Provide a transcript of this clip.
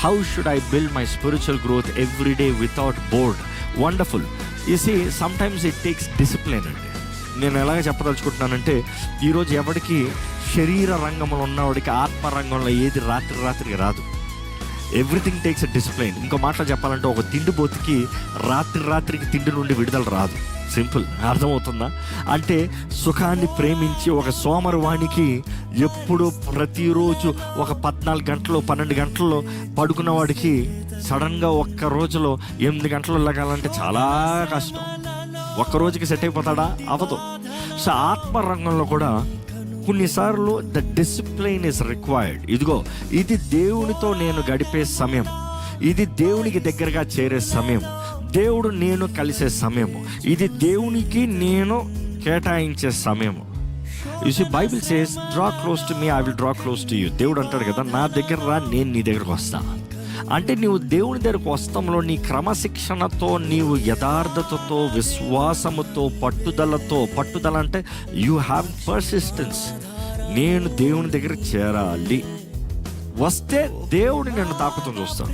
How should I build my spiritual growth every day without bored? Wonderful. You see sometimes it takes discipline అండి. నేను ఎలాగ చెప్పదలుచుకుంటున్నానంటే, ఈరోజు ఎవరికి శరీర రంగంలో ఉన్నవాడికి ఆత్మరంగంలో ఏది రాత్రికి రాదు. Everything takes a discipline. ఇంకో మాటలో చెప్పాలంటే, ఒక తిండిపోతుకి రాత్రికి తిండి నుండి విడుదల రాదు. సింపుల్, అర్థమవుతుందా? అంటే సుఖాన్ని ప్రేమించి ఒక సోమరివానికి ఎప్పుడు ప్రతిరోజు ఒక 14 గంటలు 12 గంటల్లో పడుకున్న వాడికి సడన్గా ఒక్క రోజులో 8 గంటలు లగాలంటే చాలా కష్టం. ఒక్క రోజుకి సెట్ అయిపోతాడా? అవ్వదు. సో ఆత్మరంగంలో కూడా కొన్నిసార్లు ద డిసిప్లిన్ ఇస్ రిక్వైర్డ్. ఇదిగో, ఇది దేవునితో నేను గడిపే సమయం, ఇది దేవునికి దగ్గరగా చేరే సమయం, దేవుడు నేను కలిసే సమయము, ఇది దేవునికి నేను కేటాయించే సమయము. You Bible says draw close to me, I will draw close to you. దేవుడు అంటాడు కదా, నా దగ్గర రా, నేను నీ దగ్గరకు వస్తా. అంటే నీవు దేవుని దగ్గరకు వస్తాంలో నీ క్రమశిక్షణతో, నీవు యథార్థతతో, విశ్వాసముతో, పట్టుదల అంటే యూ హ్యావ్ పర్సిస్టెన్స్. నేను దేవుని దగ్గర చేరాలి. వస్తే దేవుడు నేను తాకుతూ చూస్తాను.